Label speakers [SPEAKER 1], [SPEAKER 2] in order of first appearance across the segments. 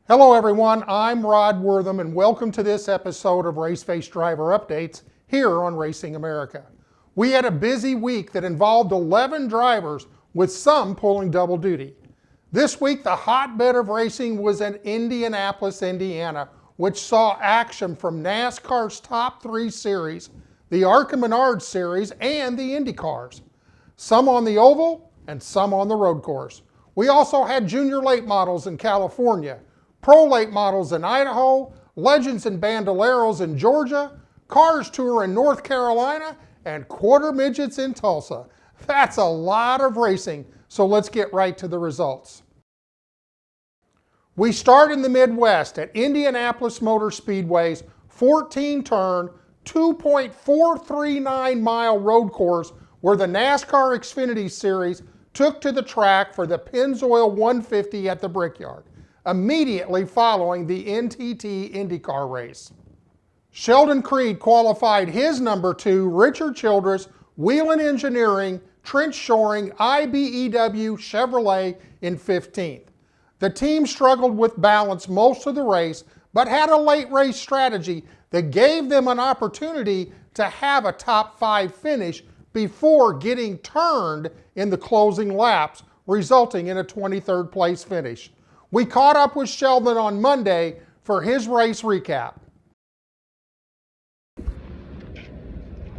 [SPEAKER 1] Hello everyone, I'm Rod Wortham and welcome to this episode of Raceface Driver Updates here on Racing America. We had a busy week that involved 11 drivers with some pulling double duty. This week the hotbed of racing was in Indianapolis, Indiana, which saw action from NASCAR's top three series, the ARCA Menards Series and the Indy Cars. Some on the oval and some on the road course. We also had junior late models in California, pro late models in Idaho, legends and bandoleros in Georgia, Cars Tour in North Carolina, and quarter midgets in Tulsa. That's a lot of racing, so let's get right to the results. We start in the Midwest at Indianapolis Motor Speedway's 14-turn, 2.439-mile road course where the NASCAR Xfinity Series took to the track for the Pennzoil 150 at the Brickyard, immediately following the NTT IndyCar race. Sheldon Creed qualified his number 2 Richard Childress Whelen Engineering Trench Shoring IBEW Chevrolet in 15th. The team struggled with balance most of the race, but had a late race strategy that gave them an opportunity to have a top 5 finish before getting turned in the closing laps, resulting in a 23rd place finish. We caught up with Sheldon on Monday for his race recap.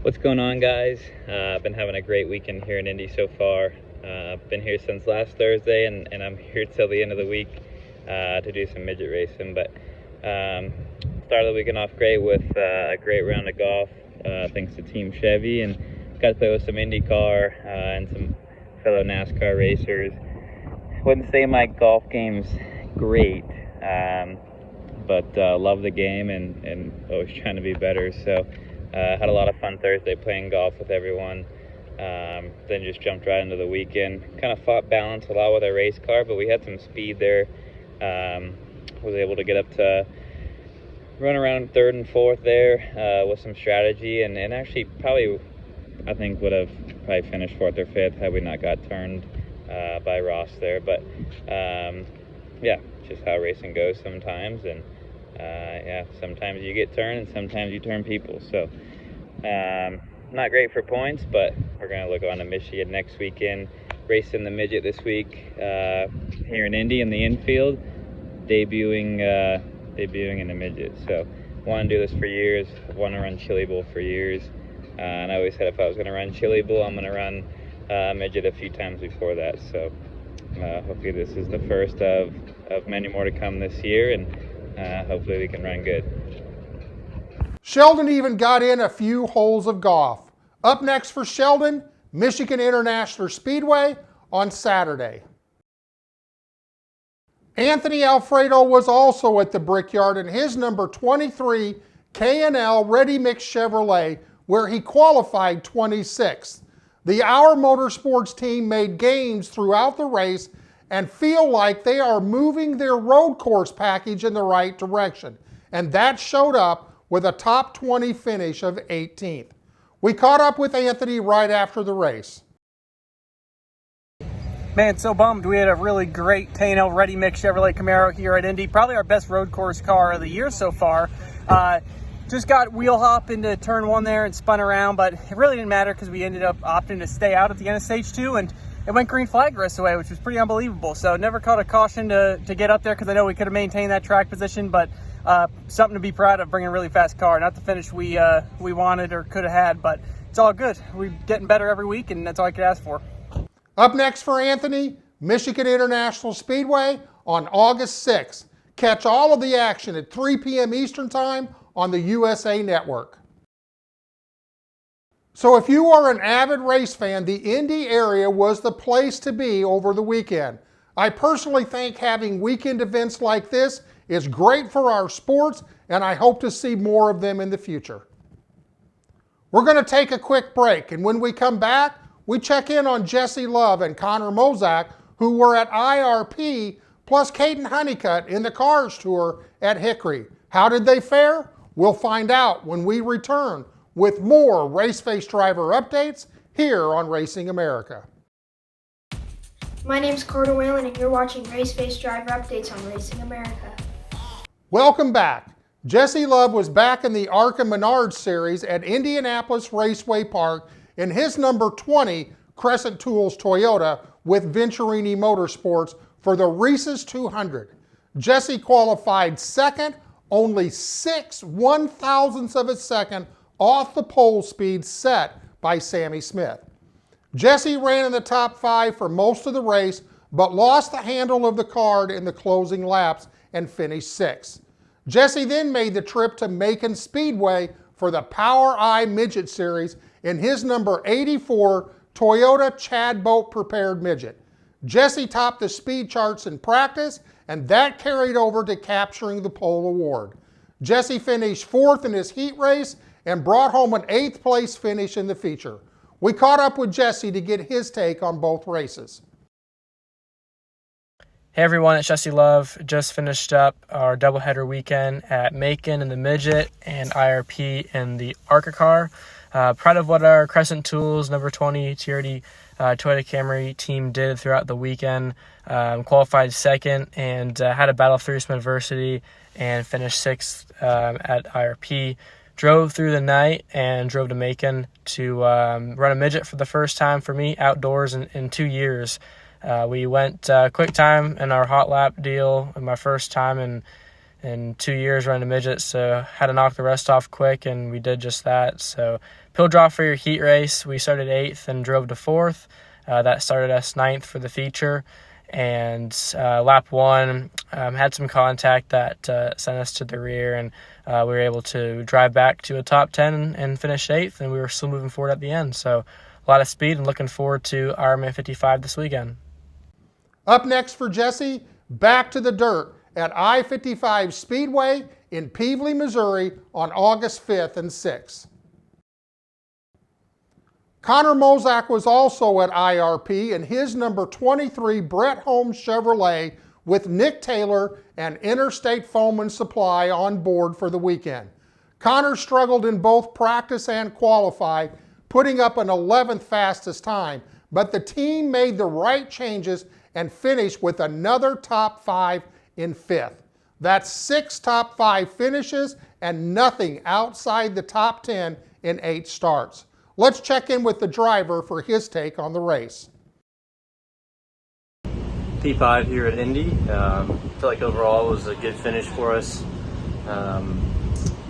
[SPEAKER 2] What's going on, guys? I've been having a great weekend here in Indy so far. I've been here since last Thursday, and I'm here till the end of the week to do some midget racing. But started the weekend off great with a great round of golf, thanks to Team Chevy, and got to play with some IndyCar and some fellow NASCAR racers. Wouldn't say my golf game's great, but love the game and always trying to be better. So had a lot of fun Thursday playing golf with everyone. Then just jumped right into the weekend. Kind of fought balance a lot with our race car, but we had some speed there. Was able to get up to run around 3rd and 4th there with some strategy, and actually probably I think would have probably finished 4th or 5th had we not got turned by Ross there. But yeah, just how racing goes sometimes, and yeah, sometimes you get turned and sometimes you turn people. So not great for points, but we're going to look on to Michigan next weekend, racing the midget this week here in Indy in the infield, debuting in the midget. So want to do this for years. I've wanted to run Chili Bowl for years, and I always said if I was going to run Chili Bowl, I'm going to run midget a few times before that. So hopefully this is the first of many more to come this year, and hopefully we can run good.
[SPEAKER 1] Sheldon even got in a few holes of golf. Up next for Sheldon, Michigan International Speedway on Saturday. Anthony Alfredo was also at the Brickyard in his number 23 K&L Ready Mix Chevrolet, where he qualified 26th. The Our Motorsports team made gains throughout the race and feel like they are moving their road course package in the right direction, and that showed up with a top 20 finish of 18th. We caught up with Anthony right after the race.
[SPEAKER 3] Man, so bummed. We had a really great K&L Ready Mix Chevrolet Camaro here at Indy. Probably our best road course car of the year so far. Just got wheel hop into turn 1 there and spun around, but it really didn't matter because we ended up opting to stay out at the end of stage 2, and it went green flag the rest of the way, which was pretty unbelievable. So never caught a caution to get up there because I know we could have maintained that track position, but something to be proud of, bringing a really fast car. Not the finish we wanted or could have had, but it's all good. We're getting better every week, and that's all I could ask for.
[SPEAKER 1] Up next for Anthony, Michigan International Speedway on August 6th. Catch all of the action at 3 p.m. Eastern Time on the USA Network. So if you are an avid race fan, the Indy area was the place to be over the weekend. I personally think having weekend events like this is great for our sports, and I hope to see more of them in the future. We're going to take a quick break, and when we come back, we check in on Jesse Love and Connor Mozak, who were at IRP, plus Caden Honeycutt in the Cars Tour at Hickory. How did they fare? We'll find out when we return with more Raceface Driver updates here on Racing America.
[SPEAKER 4] My name's Carter Whalen, and you're watching Raceface Driver Updates on Racing America.
[SPEAKER 1] Welcome back. Jesse Love was back in the ARCA Menards series at Indianapolis Raceway Park in his number 20 Crescent Tools Toyota with Venturini Motorsports for the Reese's 200. Jesse qualified second, only 6/1000ths of a second off the pole speed set by Sammy Smith. Jesse ran in the top 5 for most of the race, but lost the handle of the card in the closing laps and finished 6th. Jesse then made the trip to Macon Speedway for the Power Eye Midget Series in his number 84 Toyota Chad Boat Prepared Midget. Jesse topped the speed charts in practice, and that carried over to capturing the pole award. Jesse finished 4th in his heat race and brought home an 8th place finish in the feature. We caught up with Jesse to get his take on both races.
[SPEAKER 4] Hey everyone, it's Jesse Love. Just finished up our doubleheader weekend at Macon in the Midget and IRP in the ARCA car. Proud of what our Crescent Tools number 20 TRD Toyota Camry team did throughout the weekend. Qualified second and had a battle through some adversity and finished 6th at IRP. Drove through the night and drove to Macon to run a midget for the first time for me outdoors in 2 years. We went quick time in our hot lap deal, my first time in 2 years running a midget, so had to knock the rest off quick, and we did just that. So pill draw for your heat race. We started 8th and drove to 4th. That started us 9th for the feature. And lap 1 had some contact that sent us to the rear, and we were able to drive back to a top 10 and finish 8th, and we were still moving forward at the end. So a lot of speed, and looking forward to Ironman 55 this weekend.
[SPEAKER 1] Up next for Jesse, back to the dirt at I-55 Speedway in Pevely, Missouri on August 5th and 6th. Connor Mozak was also at IRP in his number 23 Brett Holmes Chevrolet with Nick Taylor and Interstate Foam and Supply on board for the weekend. Connor struggled in both practice and qualify, putting up an 11th fastest time, but the team made the right changes and finished with another top 5 in 5th. That's 6 top 5 finishes and nothing outside the top 10 in 8 starts. Let's check in with the driver for his take on the race.
[SPEAKER 5] P5 here at Indy. I feel like overall it was a good finish for us.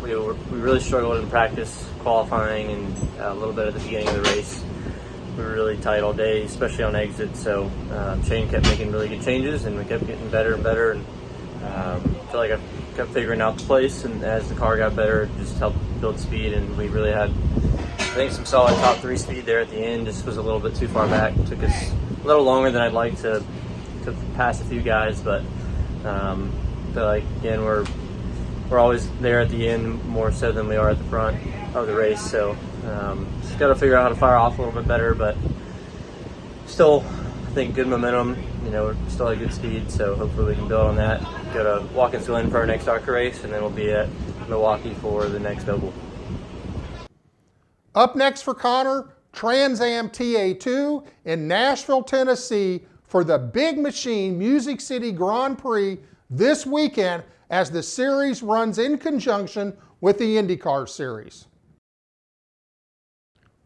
[SPEAKER 5] We really struggled in practice, qualifying, and a little bit at the beginning of the race. We were really tight all day, especially on exit, so Shane kept making really good changes, and we kept getting better and better, and I feel like I kept figuring out the place, and as the car got better, it just helped build speed, and we really had, I think, some solid top 3 speed there at the end. Just was a little bit too far back. It took us a little longer than I'd like to pass a few guys, but I feel like, again, we're always there at the end more so than we are at the front of the race, so just got to figure out how to fire off a little bit better, but still, I think good momentum. You know, we're still at good speed, so hopefully we can build on that. Go to Watkins Glen for our next ARCA race, and then we'll be at Milwaukee for the next oval.
[SPEAKER 1] Up next for Connor, Trans Am TA2 in Nashville, Tennessee for the Big Machine Music City Grand Prix this weekend as the series runs in conjunction with the IndyCar Series.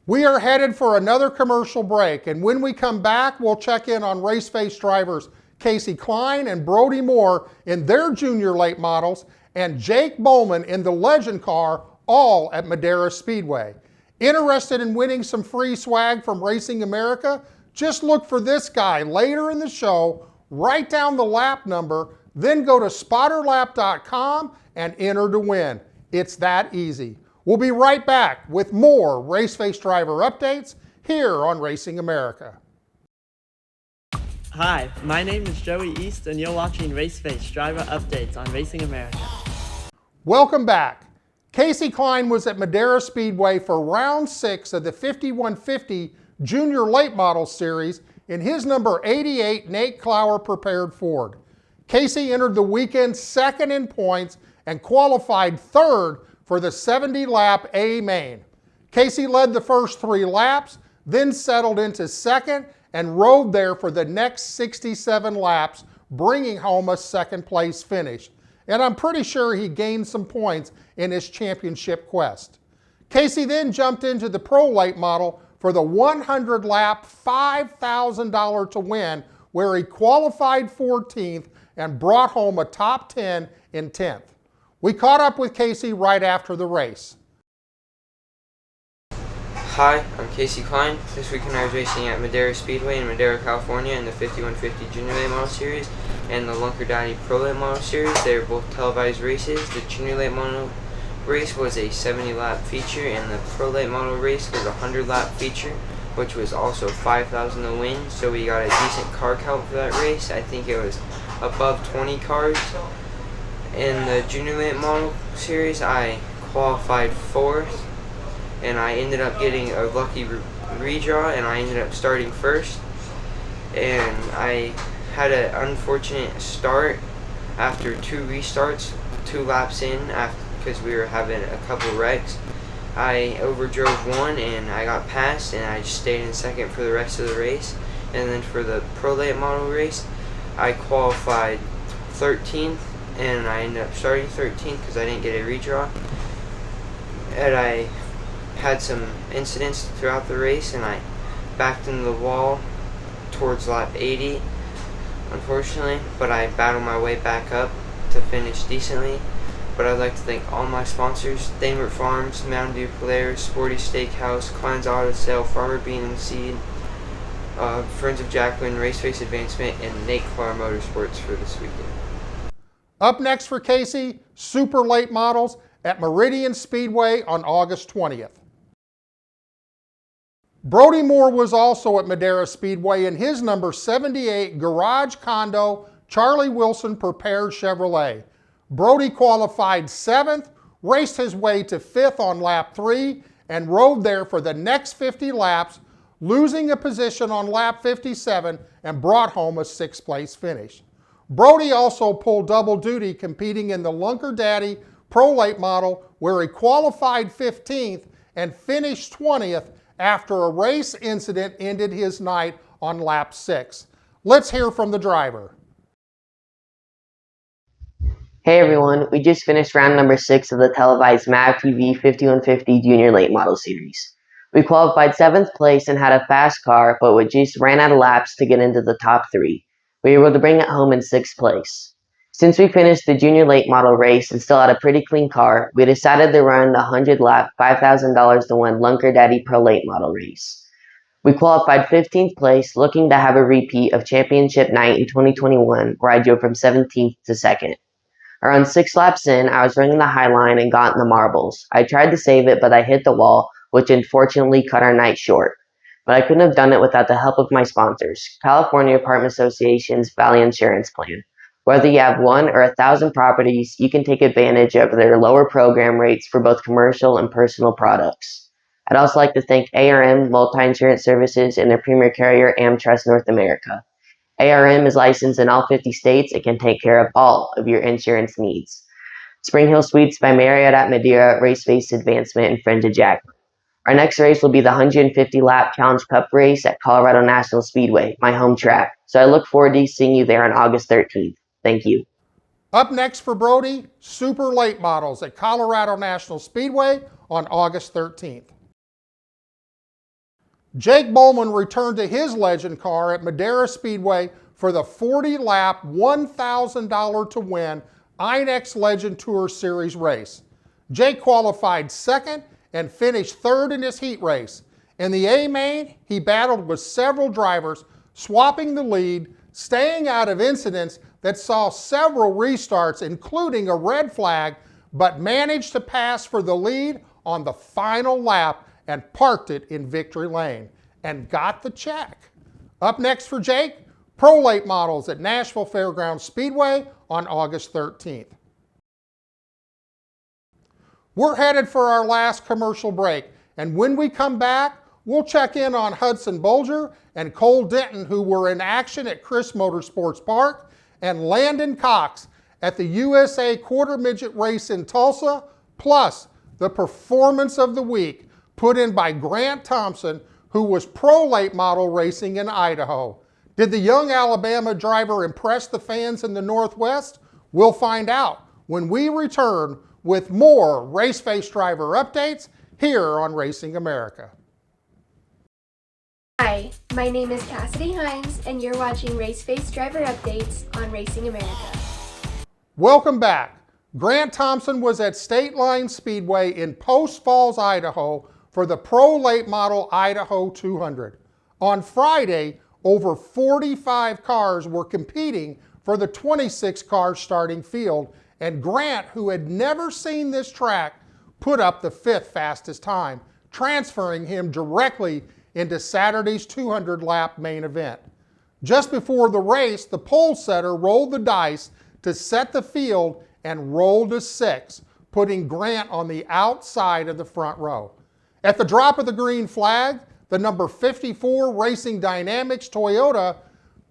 [SPEAKER 1] We are headed for another commercial break, and when we come back, we'll check in on Raceface drivers Casey Klein and Brody Moore in their junior late models, and Jake Bowman in the Legend car, all at Madera Speedway. Interested in winning some free swag from Racing America? Just look for this guy later in the show, write down the lap number, then go to spotterlap.com and enter to win. It's that easy. We'll be right back with more Raceface driver updates here on Racing America.
[SPEAKER 6] Hi, my name is Joey East, and you're watching Raceface driver updates on Racing America.
[SPEAKER 1] Welcome back. Casey Klein was at Madera Speedway for round 6 of the 5150 Junior Late Model Series in his number 88 Nate Clower prepared Ford. Casey entered the weekend second in points and qualified third for the 70-lap A main. Casey led the first 3 laps, then settled into second and rode there for the next 67 laps, bringing home a second place finish. and I'm pretty sure he gained some points in his championship quest. Casey then jumped into the Pro Late model for the 100-lap $5,000 to win, where he qualified 14th and brought home a top 10 in 10th. We caught up with Casey right after the race.
[SPEAKER 7] Hi, I'm Casey Klein. This weekend I was racing at Madera Speedway in Madera, California in the 5150 Junior Late Model Series and the Lunker Daddy Pro Late Model Series. They were both televised races. The Junior Late Model race was a 70-lap feature and the Pro Late Model race was a 100-lap feature, which was also $5,000 to win. So we got a decent car count for that race. I think it was above 20 cars. In the Junior Late Model Series, I qualified 4th. And I ended up getting a lucky redraw, and I ended up starting first. And I had an unfortunate start after 2 restarts, 2 laps in, because we were having a couple wrecks. I overdrove one, and I got passed, and I just stayed in second for the rest of the race. And then for the Pro Late Model race, I qualified 13th, and I ended up starting 13th because I didn't get a redraw. And I had some incidents throughout the race, and I backed into the wall towards lap 80, unfortunately, but I battled my way back up to finish decently. But I'd like to thank all my sponsors: Thamer Farms, Mountain Dew Polaris, Sporty Steakhouse, Klein's Auto Sale, Farmer Bean and Seed, Friends of Jacqueline, Raceface Advancement, and Nate Clark Motorsports for this weekend.
[SPEAKER 1] Up next for Casey, super late models at Meridian Speedway on August 20th. Brody Moore was also at Madera Speedway in his number 78 Garage Condo Charlie Wilson Prepared Chevrolet. Brody qualified 7th, raced his way to 5th on lap 3, and rode there for the next 50 laps, losing a position on lap 57 and brought home a 6th place finish. Brody also pulled double duty competing in the Lunker Daddy Pro Late model, where he qualified 15th and finished 20th after a race incident ended his night on lap 6. Let's hear from the driver.
[SPEAKER 8] Hey everyone, we just finished round number 6 of the televised MAV-TV 5150 Junior Late Model Series. We qualified 7th place and had a fast car, but we just ran out of laps to get into the top 3. We were able to bring it home in 6th place. Since we finished the Junior Late Model race and still had a pretty clean car, we decided to run the 100-lap $5,000 to win Lunker Daddy Pro Late Model race. We qualified 15th place, looking to have a repeat of championship night in 2021, where I drove from 17th to 2nd. Around 6 laps in, I was running the high line and got in the marbles. I tried to save it, but I hit the wall, which unfortunately cut our night short. But I couldn't have done it without the help of my sponsors, California Apartment Association's Valley Insurance Plan. Whether you have 1 or 1,000 properties, you can take advantage of their lower program rates for both commercial and personal products. I'd also like to thank ARM Multi-Insurance Services and their premier carrier, AmTrust North America. ARM is licensed in all 50 states and can take care of all of your insurance needs. Spring Hill Suites by Marriott at Madeira, Raceface Advancement, and Friends of Jacqueline. Our next race will be the 150-lap Challenge Cup race at Colorado National Speedway, my home track. So I look forward to seeing you there on August 13th. Thank you.
[SPEAKER 1] Up next for Brody, super late models at Colorado National Speedway on August 13th. Jake Bowman returned to his legend car at Madera Speedway for the 40-lap $1,000 to win INEX Legend Tour Series race. Jake qualified 2nd and finished 3rd in his heat race. In the A-Main, he battled with several drivers, swapping the lead, staying out of incidents that saw several restarts, including a red flag, but managed to pass for the lead on the final lap and parked it in victory lane and got the check. Up next for Jake, Pro Late models at Nashville Fairgrounds Speedway on August 13th. We're headed for our last commercial break, and when we come back, we'll check in on Hudson Bolger and Cole Denton, who were in action at Chris Motorsports Park, and Landon Cox at the USA Quarter Midget race in Tulsa, plus the performance of the week put in by Grant Thompson, who was pro late model racing in Idaho. Did the young Alabama driver impress the fans in the Northwest? We'll find out when we return with more Raceface driver updates here on Racing America.
[SPEAKER 9] Hi, my name is Cassidy Hines, and you're watching Raceface Driver Updates on Racing America.
[SPEAKER 1] Welcome back. Grant Thompson was at State Line Speedway in Post Falls, Idaho for the Pro Late Model Idaho 200. On Friday, over 45 cars were competing for the 26-car starting field, and Grant, who had never seen this track, put up the 5th fastest time, transferring him directly into Saturday's 200-lap main event. Just before the race, the pole setter rolled the dice to set the field and rolled a 6, putting Grant on the outside of the front row. At the drop of the green flag, the number 54 Racing Dynamics Toyota,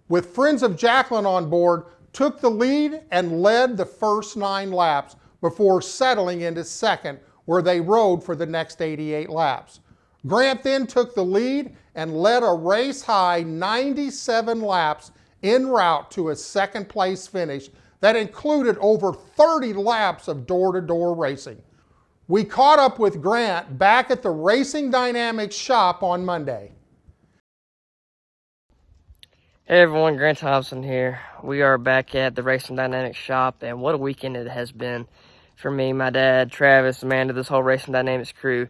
[SPEAKER 1] with Friends of Jacqueline on board, took the lead and led the first 9 laps before settling into second, where they rode for the next 88 laps. Grant then took the lead and led a race-high 97 laps en route to a second-place finish that included over 30 laps of door-to-door racing. We caught up with Grant back at the Racing Dynamics shop on Monday.
[SPEAKER 10] Hey everyone, Grant Thompson here. We are back at the Racing Dynamics shop, and what a weekend it has been for me, my dad, Travis, Amanda, this whole Racing Dynamics crew.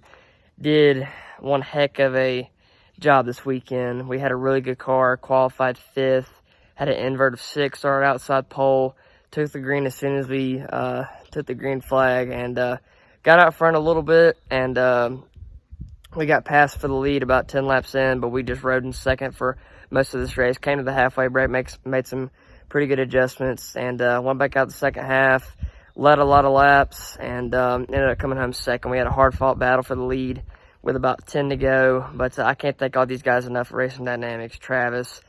[SPEAKER 10] Did one heck of a job this weekend. We had a really good car, qualified 5th, had an invert of 6, started outside pole, took the green as soon as we took the green flag, and got out front a little bit, and we got passed for the lead about 10 laps in, but we just rode in second for most of this race. Came to the halfway break, made some pretty good adjustments, and went back out the second half, led a lot of laps, and ended up coming home second. We had a hard-fought battle for the lead with about 10 to go, but I can't thank all these guys enough for Racing Dynamics, Travis,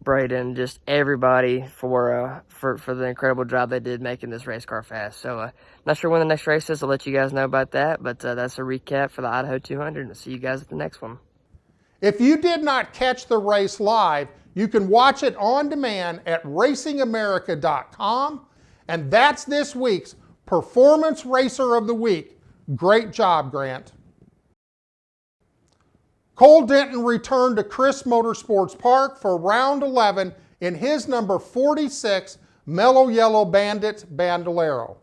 [SPEAKER 10] Braden, just everybody for the incredible job they did making this race car fast. So not sure when the next race is. I'll let you guys know about that, but that's a recap for the Idaho 200, and I'll see you guys at the next one.
[SPEAKER 1] If you did not catch the race live, you can watch it on demand at racingamerica.com, and that's this week's Performance Racer of the Week. Great job, Grant. Cole Denton returned to Chris Motorsports Park for round 11 in his number 46 Mellow Yellow Bandit Bandolero.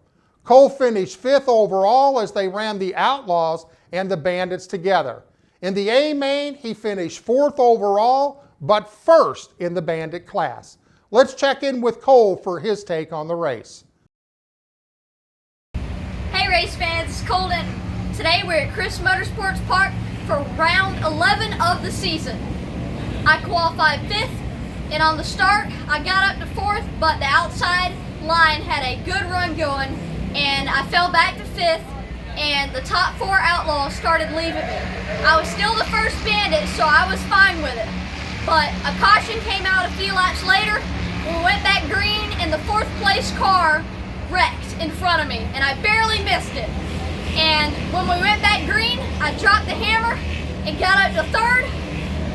[SPEAKER 1] Cole finished 5th overall as they ran the Outlaws and the Bandits together. In the A main, he finished 4th overall, but 1st in the Bandit class. Let's check in with Cole for his take on the race.
[SPEAKER 11] Hey race fans, it's Cole Denton. Today we're at Chris Motorsports Park for round 11 of the season. I qualified 5th, and on the start I got up to 4th, but the outside line had a good run going, and I fell back to 5th, and the top 4 Outlaws started leaving me. I was still the first Bandit, so I was fine with it. But a caution came out a few laps later. We went back green, and the 4th place car wrecked in front of me, and I barely missed it. And when we went back green, I dropped the hammer and got up to 3rd,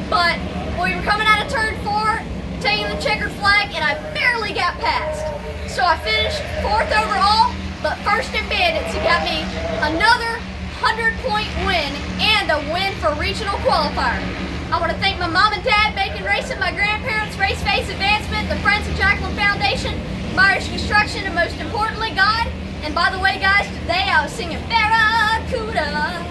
[SPEAKER 11] but we were coming out of turn 4, taking the checkered flag, and I barely got past. So I finished 4th overall, but 1st in Bandits. It got me another 100-point win and a win for regional qualifier. I want to thank my mom and dad, Bacon Racing, my grandparents, Raceface Advancement, the Friends of Jacqueline Foundation, Myers Construction, and most importantly, God. And by the way, guys, today I was singing Barracuda.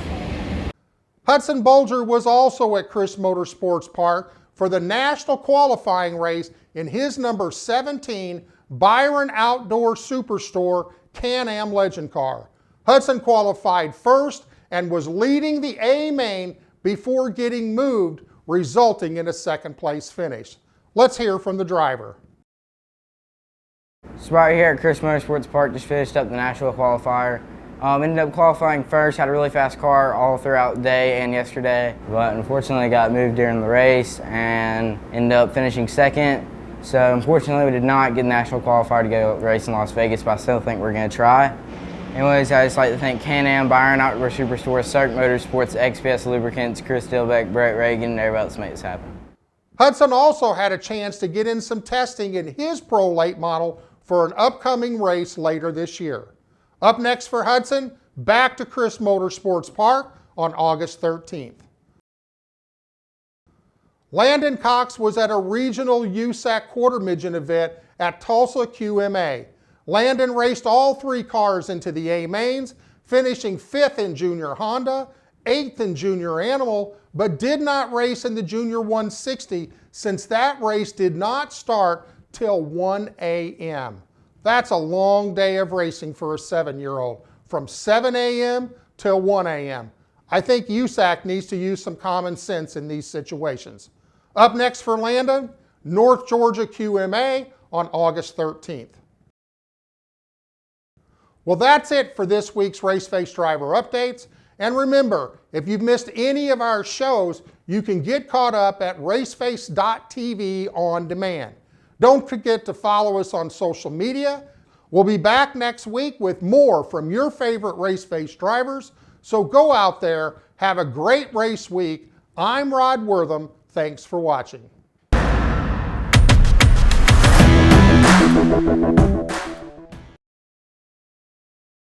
[SPEAKER 1] Hudson Bulger was also at Chris Motorsports Park for the national qualifying race in his number 17 Byron Outdoor Superstore Can-Am Legend car. Hudson qualified 1st and was leading the A main before getting moved, resulting in a 2nd place finish. Let's hear from the driver.
[SPEAKER 12] So right here at Chris Motorsports Park, just finished up the national qualifier. Ended up qualifying 1st, had a really fast car all throughout the day and yesterday, but unfortunately got moved during the race and ended up finishing 2nd. So unfortunately we did not get the national qualifier to go race in Las Vegas, but I still think we're going to try. Anyways, I'd just like to thank Can-Am, Byron Outdoor Superstore, Cirque Motorsports, XPS Lubricants, Chris Dilbeck, Brett Reagan, and everybody else made this happen.
[SPEAKER 1] Hudson also had a chance to get in some testing in his Pro Late model for an upcoming race later this year. Up next for Hudson, back to Chris Motorsports Park on August 13th. Landon Cox was at a regional USAC quarter midget event at Tulsa QMA. Landon raced all 3 cars into the A mains, finishing 5th in Junior Honda, 8th in Junior Animal, but did not race in the Junior 160 since that race did not start till 1 a.m. That's a long day of racing for a 7-year-old, from 7 a.m. till 1 a.m. I think USAC needs to use some common sense in these situations. Up next for Landon, North Georgia QMA on August 13th. Well, that's it for this week's Raceface Driver Updates. And remember, if you've missed any of our shows, you can get caught up at raceface.tv on demand. Don't forget to follow us on social media. We'll be back next week with more from your favorite Raceface drivers. So go out there, have a great race week. I'm Rod Wortham. Thanks for watching.